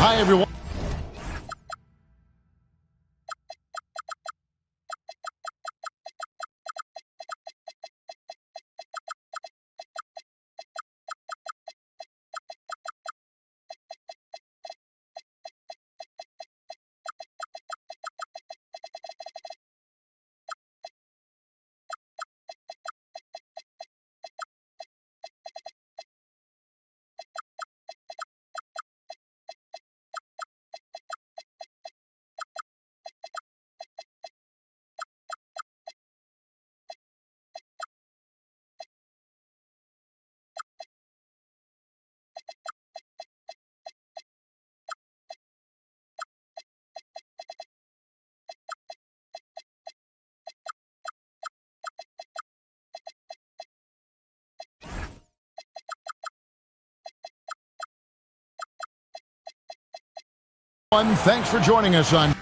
Hi, everyone. Thanks for joining us on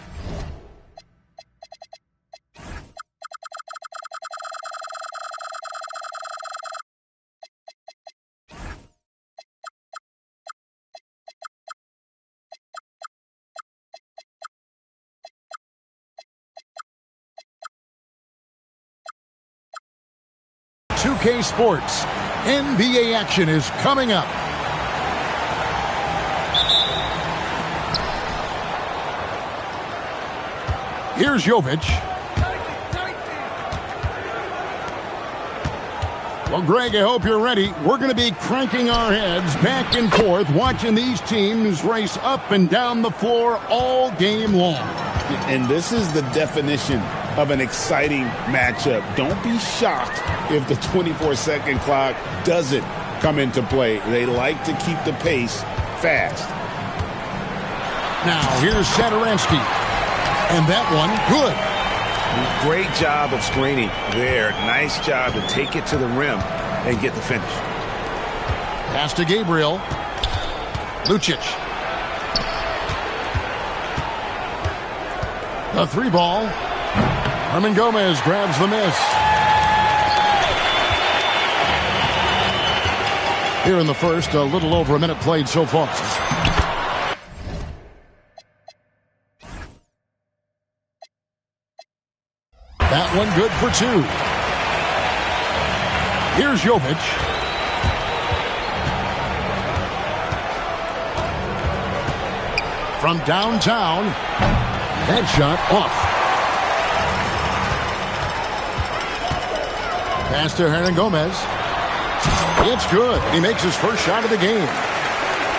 K Sports. NBA action is coming up. Here's Jovic. Well, Greg, I hope you're ready. We're going to be cranking our heads back and forth, watching these teams race up and down the floor all game long. And this is the definition of an exciting matchup. Don't be shocked if the 24-second clock doesn't come into play. They like to keep the pace fast. Now, here's Satoransky. And that one, good. Great job of screening there. Nice job to take it to the rim and get the finish. Pass to Gabriel. Lucic. The three ball. Herman Gomez grabs the miss. Here in the first, a little over a minute played so far. That one good for two. Here's Jovic. From downtown. That shot off. Pass to Hernan Gomez. It's good. He makes his first shot of the game.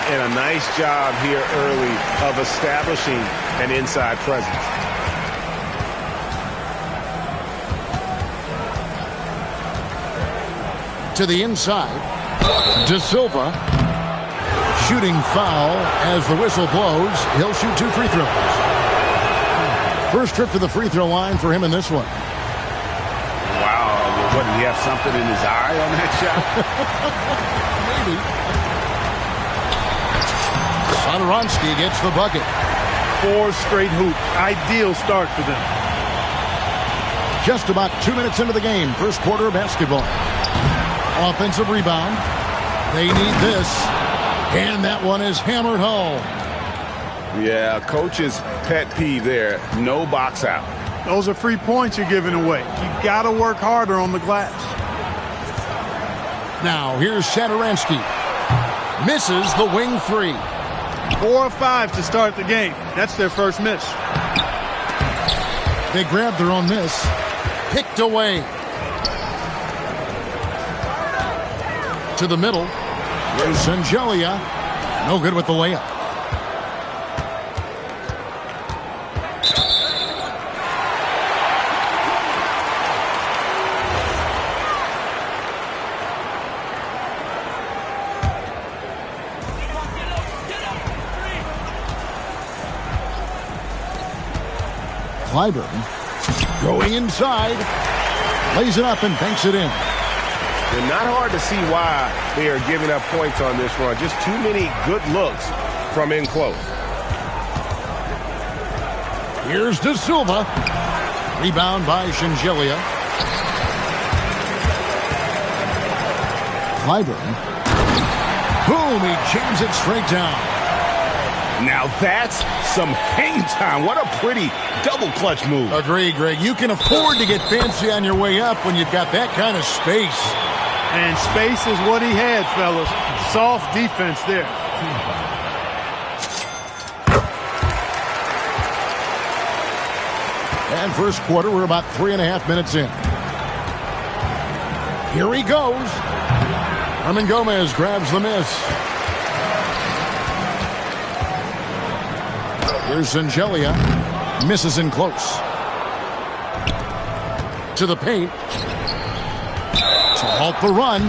And a nice job here early of establishing an inside presence. To the inside. De Silva. Shooting foul as the whistle blows. He'll shoot two free throws. First trip to the free throw line for him in this one. Wow. What, did he have something in his eye on that shot? Maybe. Satoransky gets the bucket. 4 straight hoops. Ideal start for them. Just about 2 minutes into the game. First quarter of basketball. Offensive rebound. They need this. And that one is hammered home. Yeah, coach's pet peeve there. No box out. Those are free points you're giving away. You've got to work harder on the glass. Now, here's Satoransky. Misses the wing three. 4 of 5 to start the game. That's their first miss. They grabbed their own miss. Picked away. To the middle. There's Sangelia. No good with the layup. Clyburn going inside. Lays it up and banks it in. And not hard to see why they are giving up points on this run. Just too many good looks from in close. Here's De Silva. Rebound by Shingelia. Clyburn. Boom, he jams it straight down. Now that's some hang time. What a pretty double clutch move. Agree, Greg. You can afford to get fancy on your way up when you've got that kind of space. And space is what he had, fellas. Soft defense there. And first quarter, we're about 3.5 minutes in. Here he goes. Herman Gomez grabs the miss. Here's Angelia. Misses in close. To the paint. To halt the run.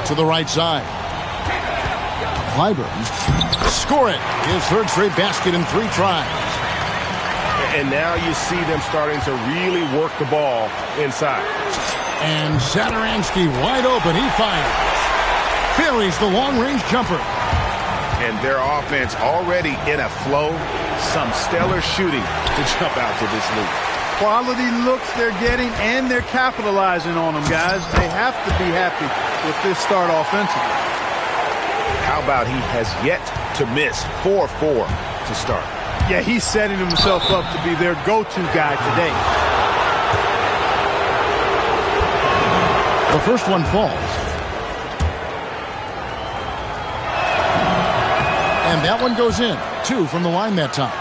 To the right side. Clyburn. Score it. His third straight basket in 3 tries. And now you see them starting to really work the ball inside. And Satoransky wide open. He fires. Buries the long-range jumper. And their offense already in a flow. Some stellar shooting to jump out to this lead. Quality looks they're getting, and they're capitalizing on them, guys. They have to be happy with this start offensively. How about he has yet to miss 4-4 to start? Yeah, he's setting himself up to be their go-to guy today. The first one falls. And that one goes in. 2 from the line that time.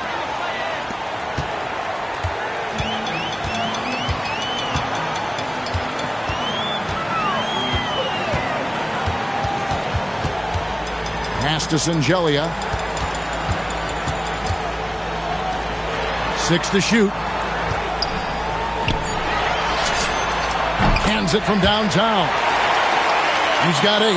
Pass to Angelia. 6 to shoot. Hands it from downtown. He's got 8.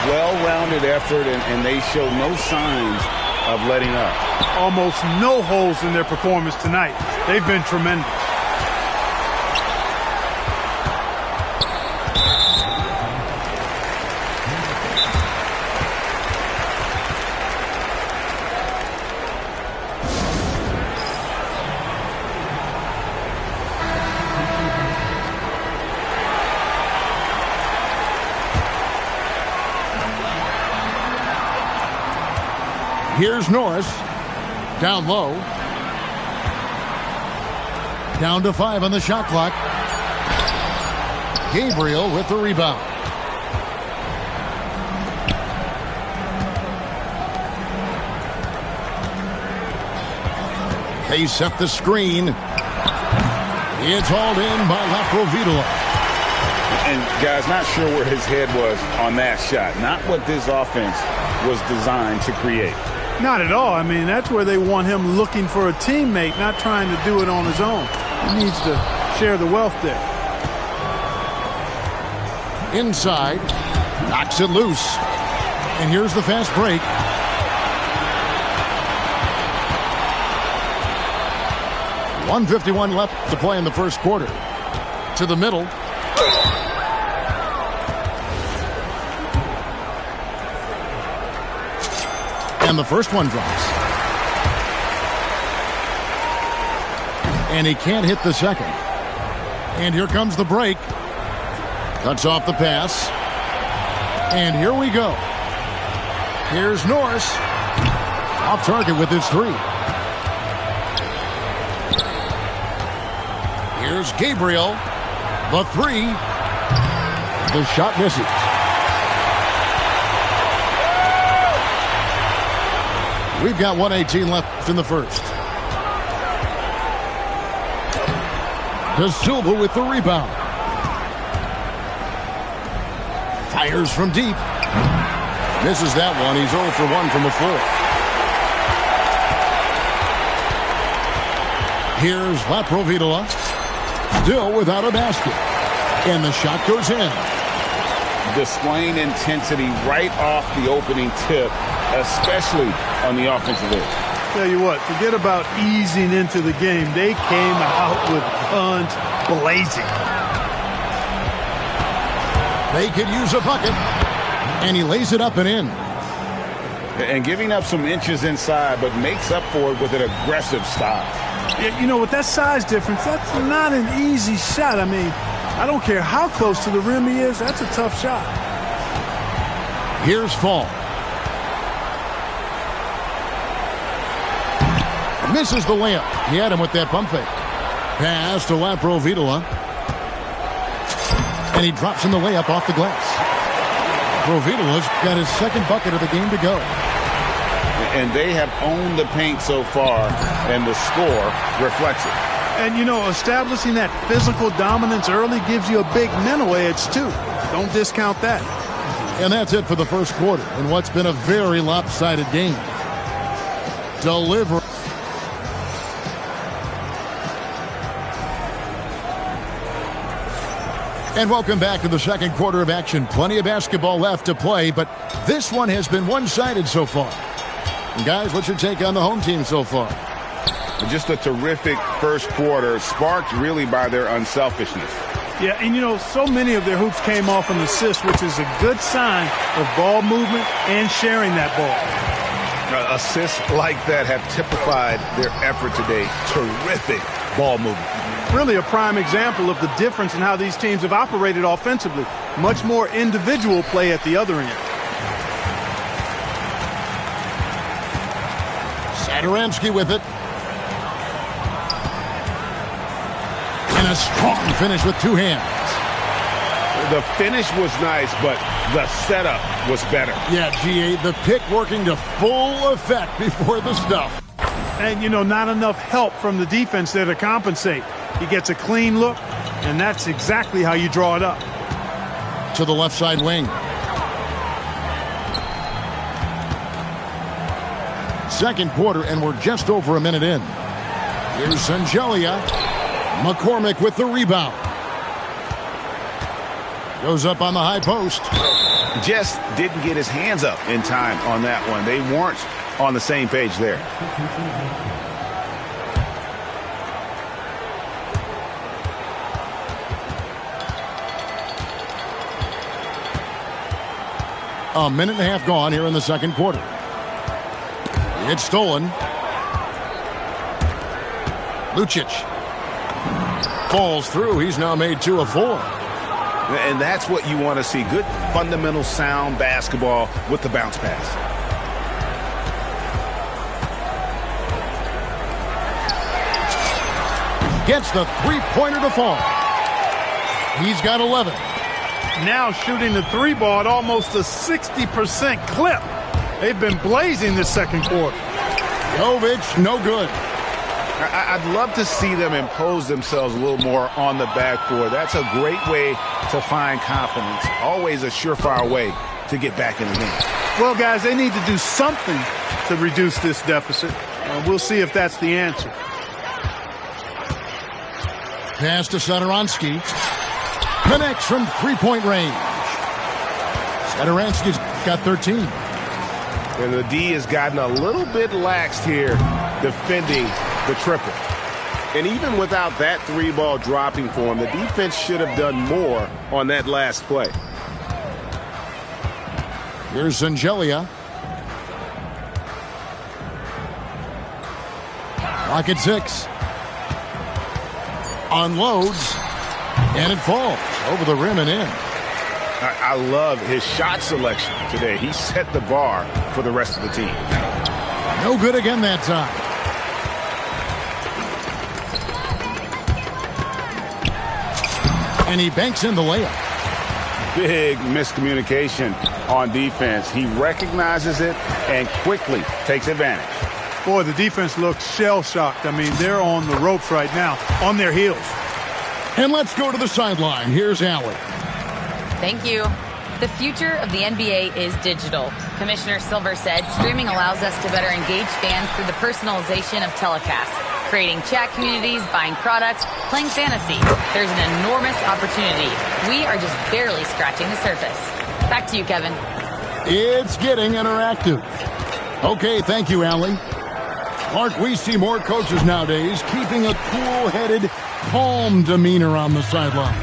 Well-rounded effort, and they show no signs of letting up. Almost no holes in their performance tonight. They've been tremendous. Here's Norris. Down low. Down to 5 on the shot clock. Gabriel with the rebound. They set the screen. It's hauled in by Laprovitola. And, guys, not sure where his head was on that shot. Not what this offense was designed to create. Not at all. I mean, that's where they want him looking for a teammate, not trying to do it on his own. He needs to share the wealth there. Inside. Knocks it loose. And here's the fast break. .151 left to play in the first quarter. To the middle. And the first one drops. And he can't hit the second. And here comes the break. Cuts off the pass. And here we go. Here's Norris. Off target with his 3. Here's Gabriel. The 3. The shot misses. We've got 1:18 left in the first. De Silva with the rebound. Fires from deep. Misses that one. He's 0 for 1 from the floor. Here's Laprovitola. Still without a basket. And the shot goes in. Displaying intensity right off the opening tip, especially on the offensive end. Tell you what, forget about easing into the game. They came out with guns blazing. They could use a bucket. And he lays it up and in. And giving up some inches inside, but makes up for it with an aggressive style. You know, with that size difference, that's not an easy shot. I mean, I don't care how close to the rim he is. That's a tough shot. Here's Fall. Misses the layup. He had him with that pump fake. Pass to Laprovitola. And he drops in the layup off the glass. Provitola's got his second bucket of the game to go. And they have owned the paint so far, and the score reflects it. And, you know, establishing that physical dominance early gives you a big mental edge, too. Don't discount that. And that's it for the first quarter in what's been a very lopsided game. Deliver. And welcome back to the second quarter of action. Plenty of basketball left to play, but this one has been one-sided so far. And guys, what's your take on the home team so far? Just a terrific first quarter, sparked really by their unselfishness. Yeah, and you know, so many of their hoops came off an assist, which is a good sign of ball movement and sharing that ball. Assists like that have typified their effort today. Terrific ball movement. Really a prime example of the difference in how these teams have operated offensively. Much more individual play at the other end. Satoransky with it. And a strong finish with two hands. The finish was nice, but the setup was better. Yeah, GA, the pick working to full effect before the stuff. And, you know, not enough help from the defense there to compensate. He gets a clean look, and that's exactly how you draw it up. To the left side wing. Second quarter, and we're just over a minute in. Here's Sangelia. McCormick with the rebound. Goes up on the high post. Just didn't get his hands up in time on that one. They weren't on the same page there. A minute and a half gone here in the second quarter. It's stolen. Lucic falls through. He's now made 2 of 4. And that's what you want to see. Good, fundamental, sound basketball with the bounce pass. Gets the three-pointer to fall. He's got 11. Now shooting the three ball at almost a 60% clip. They've been blazing this second quarter. Jovic, no good. I'd love to see them impose themselves a little more on the backboard. That's a great way to find confidence. Always a surefire way to get back in the game. Well, guys, they need to do something to reduce this deficit. We'll see if that's the answer. Pass to Satoransky. Connects from three-point range. Satoransky's got 13. And the D has gotten a little bit laxed here defending the triple. And even without that three ball dropping for him, the defense should have done more on that last play. Here's Sangelia. Clock at 6. Unloads. And it falls over the rim and in. I love his shot selection today. He set the bar for the rest of the team. No good again that time. And he banks in the layup. Big miscommunication on defense. He recognizes it and quickly takes advantage. Boy, the defense looks shell-shocked. I mean, they're on the ropes right now, on their heels. And let's go to the sideline. Here's Allie. Thank you. The future of the NBA is digital. Commissioner Silver said streaming allows us to better engage fans through the personalization of telecasts, creating chat communities, buying products, playing fantasy. There's an enormous opportunity. We are just barely scratching the surface. Back to you, Kevin. It's getting interactive. Okay, thank you, Allie. Clark, we see more coaches nowadays keeping a cool-headed, calm demeanor on the sideline.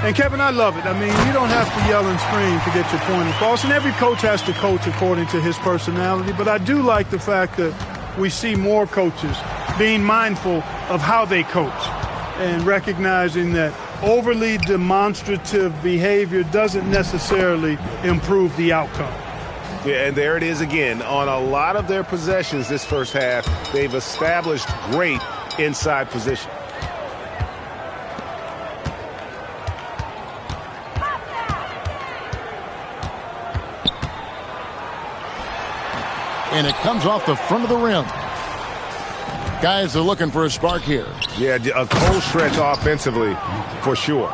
And, Kevin, I love it. I mean, you don't have to yell and scream to get your point across, and every coach has to coach according to his personality. But I do like the fact that we see more coaches being mindful of how they coach and recognizing that overly demonstrative behavior doesn't necessarily improve the outcome. Yeah, and there it is again. On a lot of their possessions this first half, they've established great inside position. And it comes off the front of the rim. Guys are looking for a spark here. Yeah, a cold stretch offensively, for sure.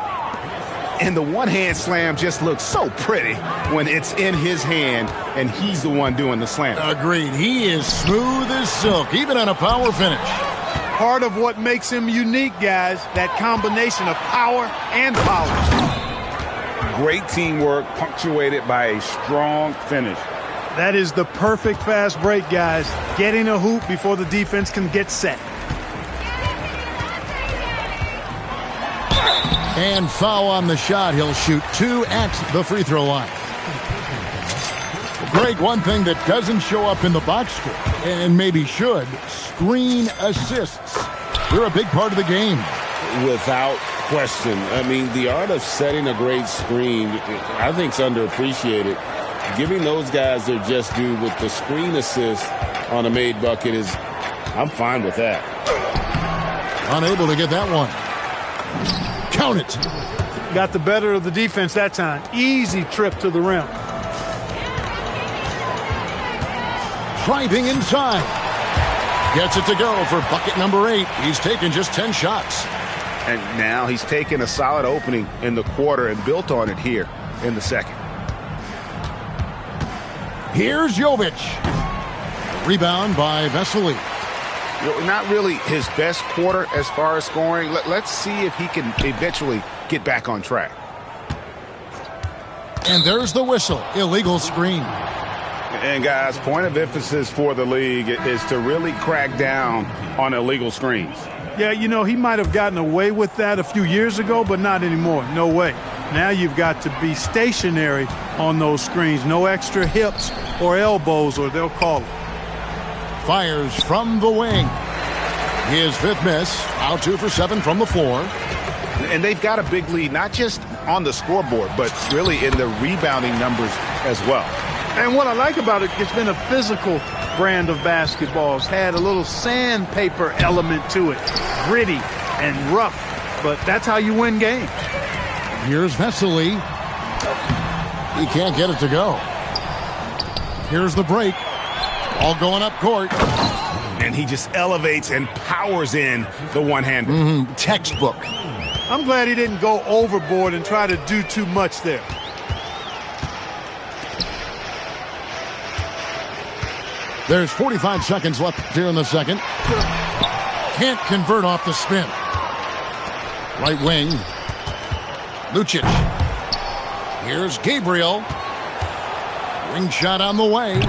And the one-hand slam just looks so pretty when it's in his hand and he's the one doing the slam. Agreed. He is smooth as silk, even on a power finish. Part of what makes him unique, guys, that combination of power and polish. Great teamwork punctuated by a strong finish. That is the perfect fast break, guys. Getting a hoop before the defense can get set. And foul on the shot. He'll shoot 2 at the free throw line. Greg, one thing that doesn't show up in the box score, and maybe should, screen assists. They're a big part of the game. Without question. I mean, the art of setting a great screen, I think, is underappreciated. Giving those guys their just due with the screen assist on a made bucket is, I'm fine with that. Unable to get that one. Count it. Got the better of the defense that time. Easy trip to the rim. Driving inside. Gets it to go for bucket number 8. He's taken just 10 shots. And now he's taken a solid opening in the quarter and built on it here in the second. Here's Jovic. Rebound by Vesely. Not really his best quarter as far as scoring. Let's see if he can eventually get back on track. And there's the whistle. Illegal screen. And, guys, point of emphasis for the league is to really crack down on illegal screens. Yeah, you know, he might have gotten away with that a few years ago, but not anymore. No way. Now you've got to be stationary on those screens. No extra hips or elbows, or they'll call it. Fires from the wing. His 5th miss. Out 2 for 7 from the floor. And they've got a big lead, not just on the scoreboard, but really in the rebounding numbers as well. And what I like about it, it's been a physical brand of basketball. It's had a little sandpaper element to it. Gritty and rough, but that's how you win games. Here's Vesely. He can't get it to go. Here's the break. All going up court. And he just elevates and powers in the one-hander. Textbook. I'm glad he didn't go overboard and try to do too much there. There's 45 seconds left here in the second. Can't convert off the spin. Right wing. Lucic. Here's Gabriel. Ring shot on the way.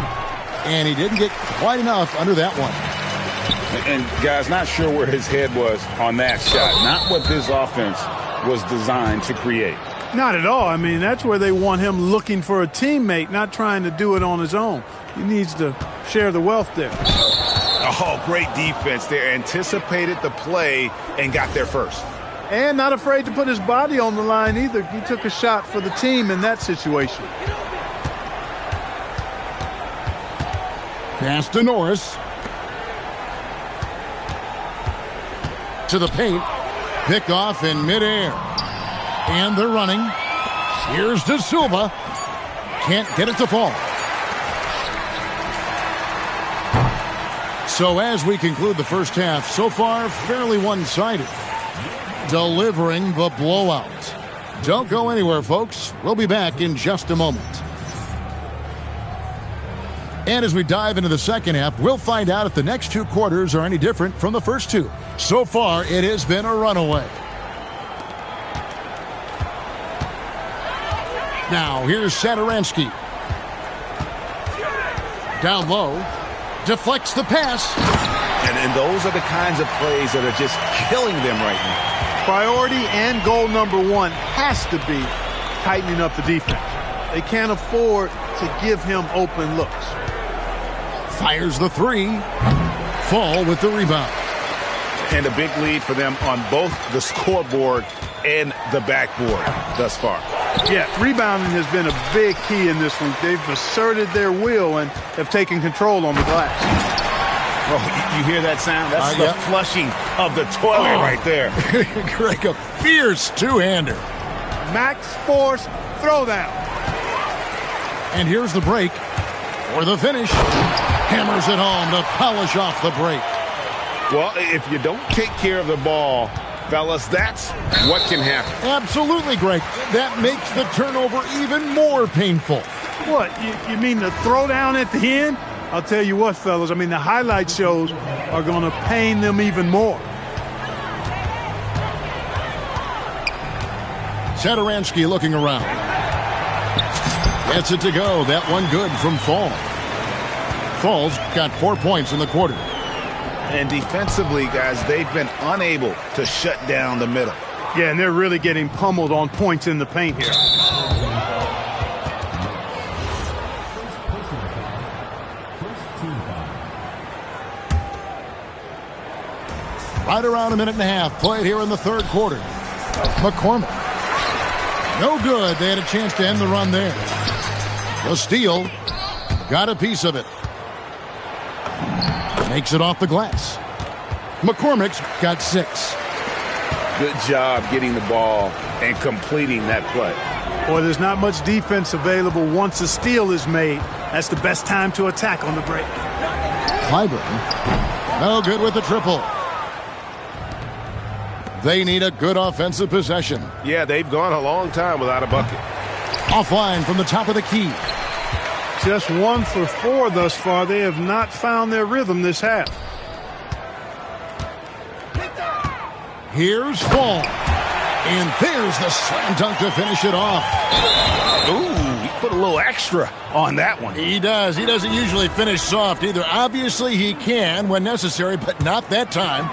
And he didn't get quite enough under that one. And, guys, not sure where his head was on that shot. Not what this offense was designed to create. Not at all. I mean, that's where they want him looking for a teammate, not trying to do it on his own. He needs to share the wealth there. Oh, great defense there. Anticipated the play and got there first. And not afraid to put his body on the line either. He took a shot for the team in that situation. Pass to Norris. To the paint. Pick off in midair. And they're running. Here's De Silva. Can't get it to fall. So as we conclude the first half, so far fairly one-sided. Delivering the blowout. Don't go anywhere, folks. We'll be back in just a moment. And as we dive into the second half, we'll find out if the next 2 quarters are any different from the first 2. So far, it has been a runaway. Now, here's Satoransky. Down low. Deflects the pass. And those are the kinds of plays that are just killing them right now. Priority and goal number 1 has to be tightening up the defense. They can't afford to give him open looks. Fires the 3. Fall with the rebound. And a big lead for them on both the scoreboard and the backboard thus far. Yeah, rebounding has been a big key in this one. They've asserted their will and have taken control on the glass. Oh, you hear that sound? That's the flushing of the toilet right there. Greg, a fierce two-hander. Max Force throwdown. And here's the break for the finish. Hammers it home to polish off the break. Well, if you don't take care of the ball, fellas, that's what can happen. Absolutely, Greg. That makes the turnover even more painful. What, you mean the throwdown at the end? I'll tell you what, fellas, I mean, the highlight shows are going to pain them even more. Satoransky looking around. Gets it to go. That one good from Fall. Fall's got 4 points in the quarter. And defensively, guys, they've been unable to shut down the middle. Yeah, and they're really getting pummeled on points in the paint here. Right around a minute and a half played here in the third quarter. McCormick. No good. They had a chance to end the run there. The steal. Got a piece of it. Makes it off the glass. McCormick's got 6. Good job getting the ball and completing that play. Boy, there's not much defense available once a steal is made. That's the best time to attack on the break. Clyburn. No good with the triple. They need a good offensive possession. Yeah, they've gone a long time without a bucket. Offline from the top of the key. Just 1 for 4 thus far. They have not found their rhythm this half. Here's Fall. And there's the slam dunk to finish it off. Ooh, he put a little extra on that one. He does. He doesn't usually finish soft either. Obviously, he can when necessary, but not that time.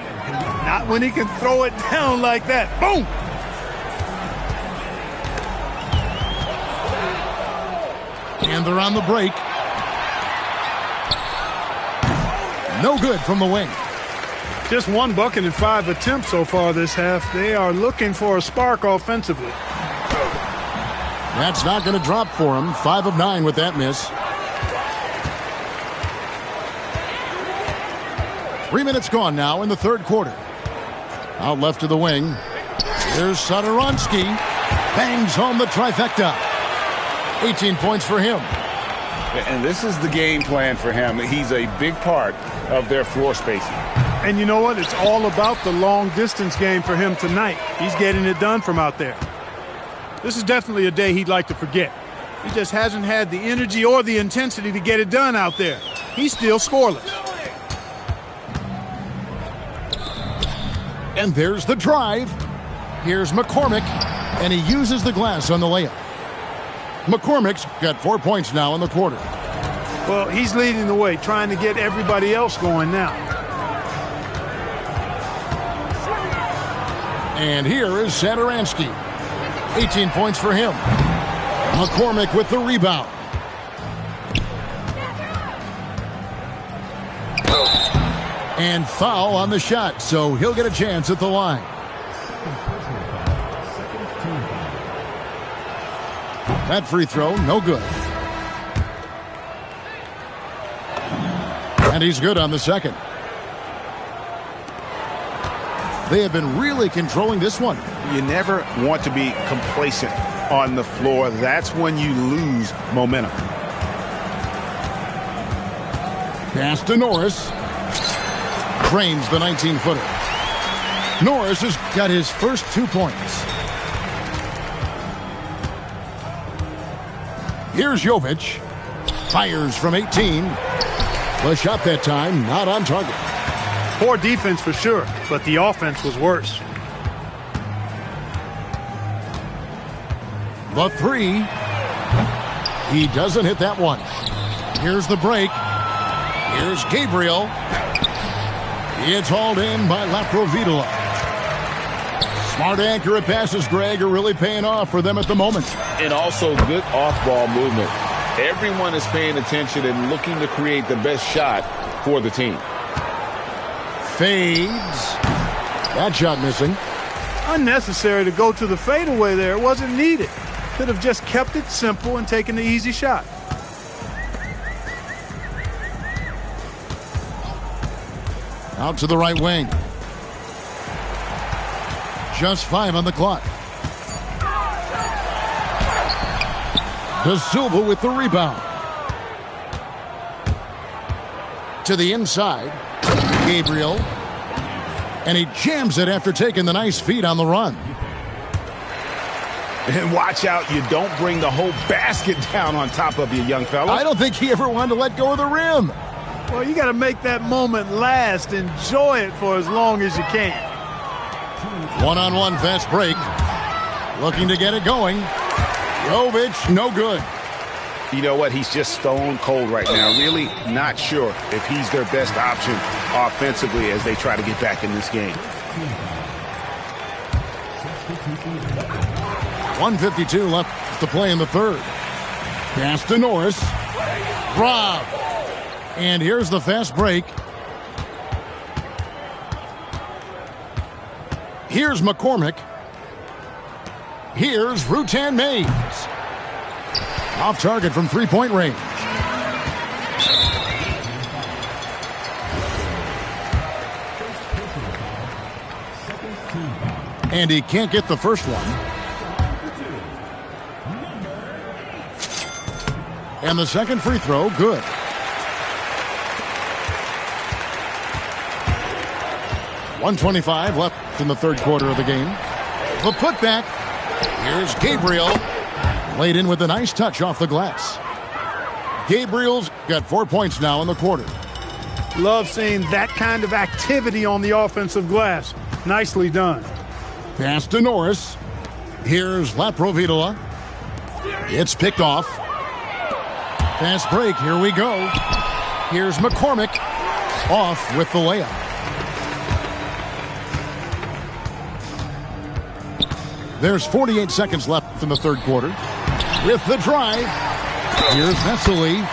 Not when he can throw it down like that. Boom! And they're on the break. No good from the wing. Just 1 bucket in 5 attempts so far this half. They are looking for a spark offensively. That's not going to drop for him. 5 of 9 with that miss. 3 minutes gone now in the third quarter. Out left to the wing. Here's Satoransky. Bangs home the trifecta. 18 points for him. And this is the game plan for him. He's a big part of their floor spacing. And you know what? It's all about the long-distance game for him tonight. He's getting it done from out there. This is definitely a day he'd like to forget. He just hasn't had the energy or the intensity to get it done out there. He's still scoreless. And there's the drive. Here's McCormick, and he uses the glass on the layup. McCormick's got 4 points now in the quarter. Well, he's leading the way, trying to get everybody else going now. And here is Satoransky. 18 points for him. McCormick with the rebound. And foul on the shot, so he'll get a chance at the line. That free throw, no good. And he's good on the second. They have been really controlling this one. You never want to be complacent on the floor. That's when you lose momentum. Pass to Norris. Drains the 19-footer. Norris has got his first 2 points. Here's Jovic. Fires from 18. The shot that time, not on target. Poor defense for sure, but the offense was worse. The 3. He doesn't hit that one. Here's the break. Here's Gabriel. It's hauled in by Laprovitola. Smart, accurate passes, Greg, are really paying off for them at the moment. And also good off-ball movement. Everyone is paying attention and looking to create the best shot for the team. Fades. That shot missing. Unnecessary to go to the fadeaway there. It wasn't needed. Could have just kept it simple and taken the easy shot. Out to the right wing. Just 5 on the clock. De Silva with the rebound. To the inside. Gabriel. And he jams it after taking the nice feed on the run. And watch out, you don't bring the whole basket down on top of you, young fella. I don't think he ever wanted to let go of the rim. Well, you got to make that moment last. Enjoy it for as long as you can. One-on-one fast break. Looking to get it going. Jovic, no good. You know what? He's just stone cold right now. Really not sure if he's their best option offensively as they try to get back in this game. 1:52 left to play in the third. Pass to Norris. Rob. And here's the fast break. Here's McCormick. Here's Rutan Mays. Off target from three-point range. And he can't get the first one. And the second free throw, good. .125 left in the third quarter of the game. The putback. Here's Gabriel. Laid in with a nice touch off the glass. Gabriel's got 4 points now in the quarter. Love seeing that kind of activity on the offensive glass. Nicely done. Pass to Norris. Here's Laprovitola. It's picked off. Fast break. Here we go. Here's McCormick. Off with the layup. There's 48 seconds left in the third quarter. With the drive. Here's Vesely.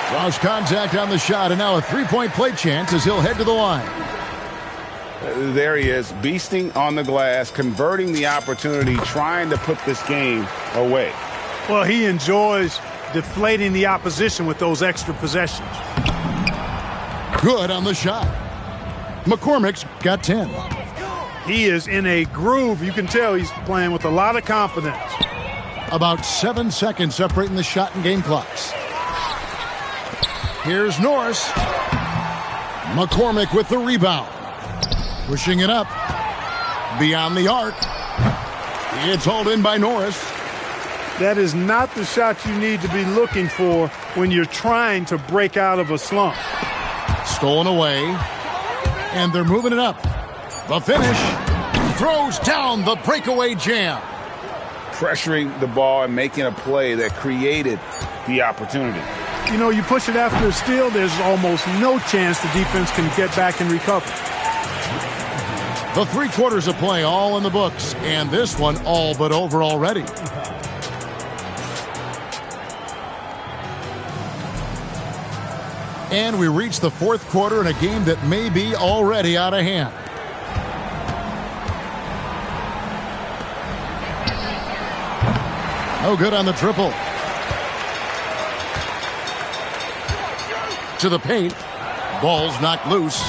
Draws contact on the shot, and now a three-point play chance as he'll head to the line. There he is, beasting on the glass, converting the opportunity, trying to put this game away. Well, he enjoys deflating the opposition with those extra possessions. Good on the shot. McCormick's got 10. He is in a groove. You can tell he's playing with a lot of confidence. About 7 seconds separating the shot and game clocks. Here's Norris. McCormick with the rebound. Pushing it up. Beyond the arc. It's hauled in by Norris. That is not the shot you need to be looking for when you're trying to break out of a slump. Stolen away. And they're moving it up. The finish. Throws down the breakaway jam. Pressuring the ball and making a play that created the opportunity. You know, you push it after a steal, there's almost no chance the defense can get back and recover. The 3 quarters of play all in the books, and this one all but over already. And we reach the fourth quarter in a game that may be already out of hand. No good on the triple. To the paint. Ball's knocked loose.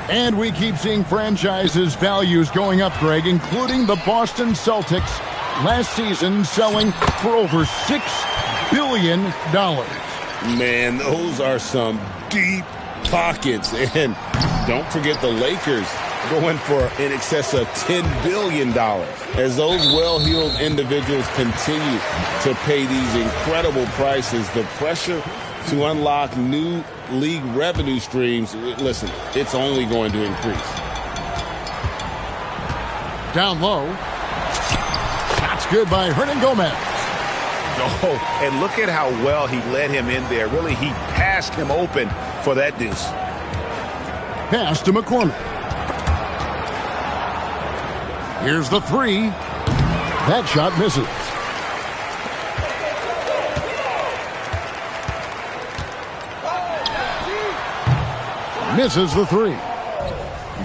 And we keep seeing franchises' values going up, Greg, including the Boston Celtics last season selling for over $6 billion. Man, those are some deep pockets. And don't forget the Lakers going for in excess of $10 billion as those well-heeled individuals continue to pay these incredible prices. The pressure to unlock new league revenue streams, listen, it's only going to increase. Down low. Shot's good by Hernan Gomez. Oh, and look at how well he led him in there. Really, he passed him open for that deuce. Pass to McCormick. Here's the three. That shot misses. Misses the three.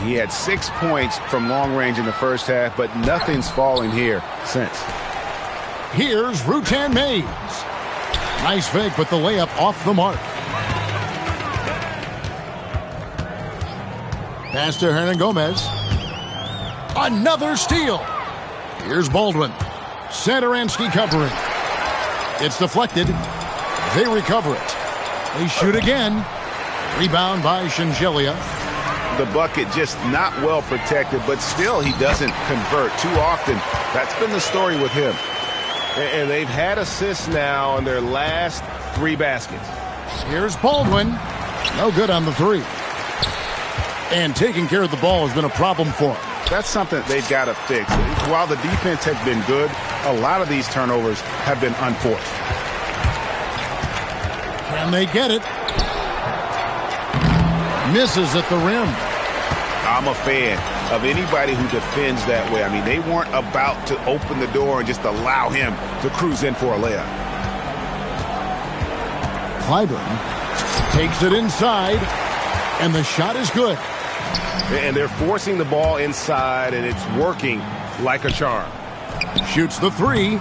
He had 6 points from long range in the first half, but nothing's falling here since. Here's Rutan Mays. Nice fake, but the layup off the mark. Pass to Hernan Gomez. Another steal. Here's Baldwin. Satoransky covering. It's deflected. They recover it. They shoot again. Rebound by Shengelia. The bucket just not well protected, but still he doesn't convert too often. That's been the story with him. And they've had assists now on their last 3 baskets. Here's Baldwin. No good on the three. And taking care of the ball has been a problem for him. That's something they've got to fix. While the defense has been good, a lot of these turnovers have been unforced. Can they get it? Misses at the rim. I'm a fan of anybody who defends that way. I mean, they weren't about to open the door and just allow him to cruise in for a layup. Clyburn takes it inside, and the shot is good. And they're forcing the ball inside, and it's working like a charm. Shoots the three.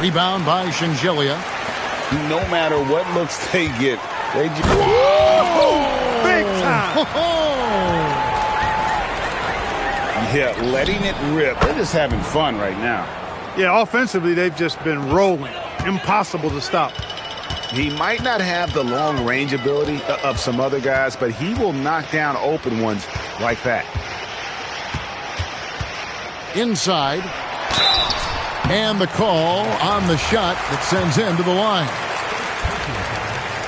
Rebound by Shengelia. No matter what looks they get, they just... Big time! Yeah, letting it rip. They're just having fun right now. Yeah, offensively, they've just been rolling. Impossible to stop. He might not have the long range ability of some other guys, but he will knock down open ones like that. Inside. And the call on the shot that sends him to the line.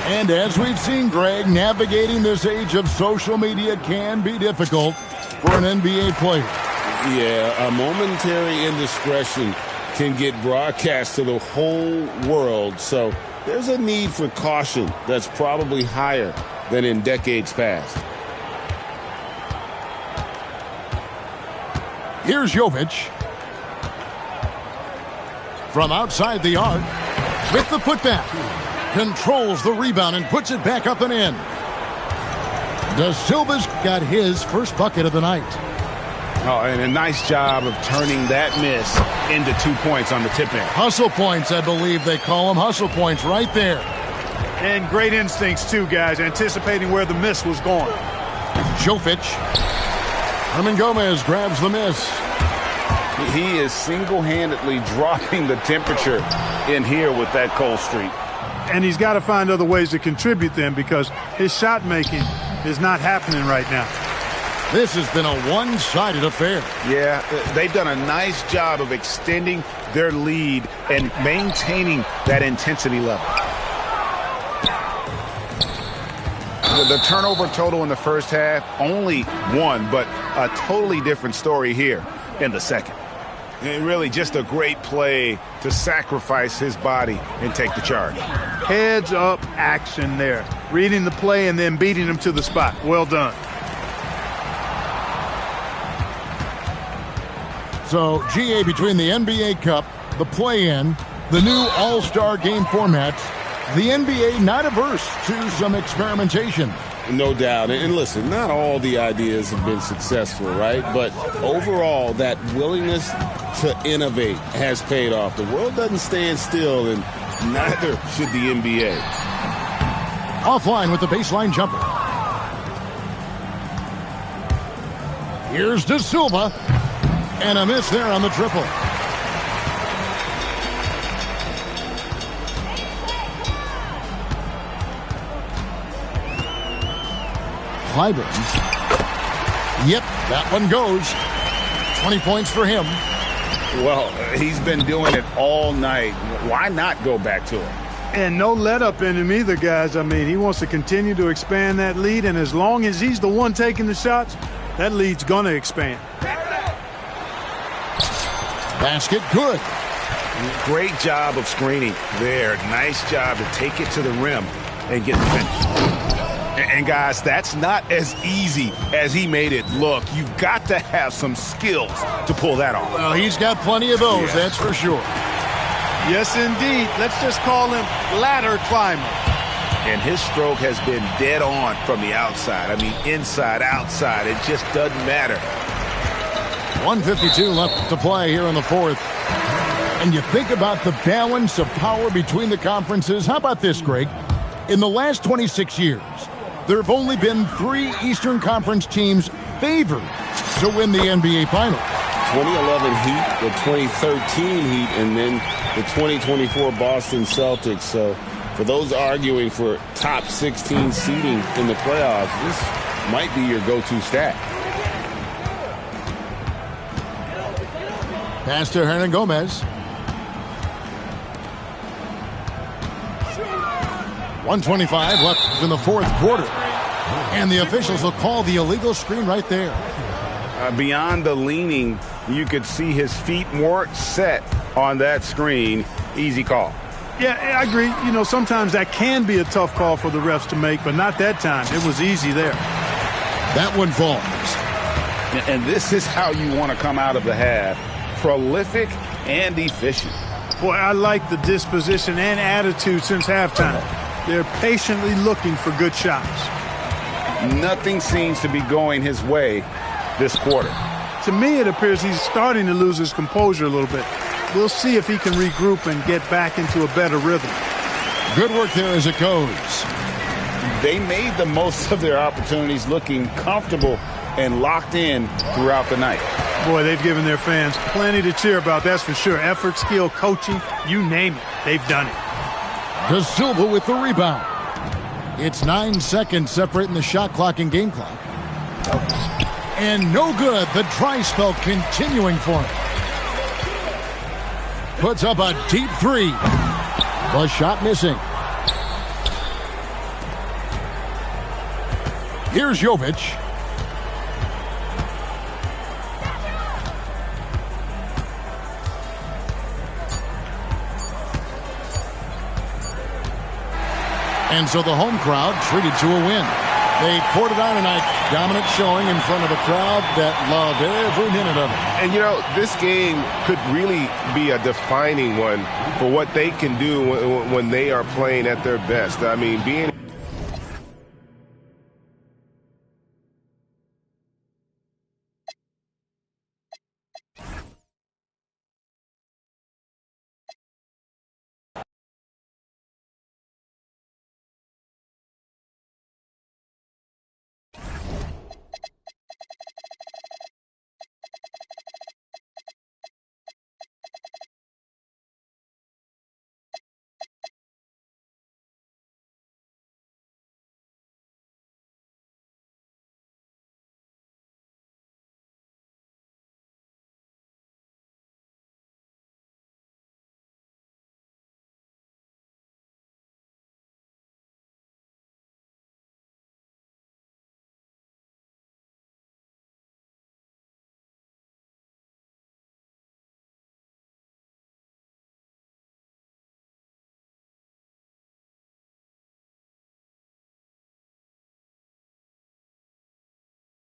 And as we've seen, Greg, navigating this age of social media can be difficult for an NBA player. Yeah, a momentary indiscretion can get broadcast to the whole world. So there's a need for caution that's probably higher than in decades past. Here's Jovic. From outside the arc, with the putback. Controls the rebound and puts it back up and in. Da Silva's got his first bucket of the night. Oh, and a nice job of turning that miss into 2 points on the tip-in. Hustle points, I believe they call them. Hustle points right there. And great instincts, too, guys, anticipating where the miss was going. Jovic. Hernan Gomez grabs the miss. He is single-handedly dropping the temperature in here with that cold streak. And he's got to find other ways to contribute then because his shot making is not happening right now. This has been a one-sided affair. Yeah, they've done a nice job of extending their lead and maintaining that intensity level. The turnover total in the first half, only 1, but a totally different story here in the second. And really just a great play to sacrifice his body and take the charge. Heads-up action there. Reading the play and then beating him to the spot. Well done. So, GA, between the NBA Cup, the play-in, the new All-Star game format, the NBA not averse to some experimentation. No doubt. And listen, not all the ideas have been successful, right? But overall, that willingness to innovate has paid off. The world doesn't stand still, and neither should the NBA. Offline with the baseline jumper. Here's Da Silva. And a miss there on the triple. Clyburn. Yep, that one goes. 20 points for him. Well, he's been doing it all night. Why not go back to it? And no let-up in him either, guys. I mean, he wants to continue to expand that lead, and as long as he's the one taking the shots, that lead's going to expand. Basket good. Great job of screening there. Nice job to take it to the rim and get the finish. And guys, that's not as easy as he made it look. You've got to have some skills to pull that off. Well, he's got plenty of those, that's for sure. Yes, indeed. Let's just call him ladder climber. And his stroke has been dead on from the outside. I mean, inside, outside, it just doesn't matter. 1:52 left to play here in the fourth. And you think about the balance of power between the conferences. How about this, Greg? In the last 26 years, there have only been 3 Eastern Conference teams favored to win the NBA Finals. 2011 Heat, the 2013 Heat, and then the 2024 Boston Celtics. So for those arguing for top 16 seeding in the playoffs, this might be your go-to stat. Pass to Hernan Gomez. 1:25 left in the fourth quarter. And the officials will call the illegal screen right there. Beyond the leaning, you could see his feet weren't set on that screen. Easy call. Yeah, I agree. You know, sometimes that can be a tough call for the refs to make, but not that time. It was easy there. That one falls. And this is how you want to come out of the half. Prolific and efficient. Boy, I like the disposition and attitude since halftime. They're patiently looking for good shots. Nothing seems to be going his way this quarter. To me, it appears he's starting to lose his composure a little bit. We'll see if he can regroup and get back into a better rhythm. Good work there as it goes. They made the most of their opportunities, looking comfortable and locked in throughout the night. Boy, they've given their fans plenty to cheer about, that's for sure. Effort, skill, coaching, you name it, they've done it. De Silva with the rebound. It's 9 seconds separating the shot clock and game clock. And no good. The dry spell continuing for him. Puts up a deep 3. The shot missing. Here's Jovic. And so the home crowd treated to a win. They poured it on tonight. Dominant showing in front of a crowd that loved every minute of it. And, you know, this game could really be a defining one for what they can do when they are playing at their best. I mean, being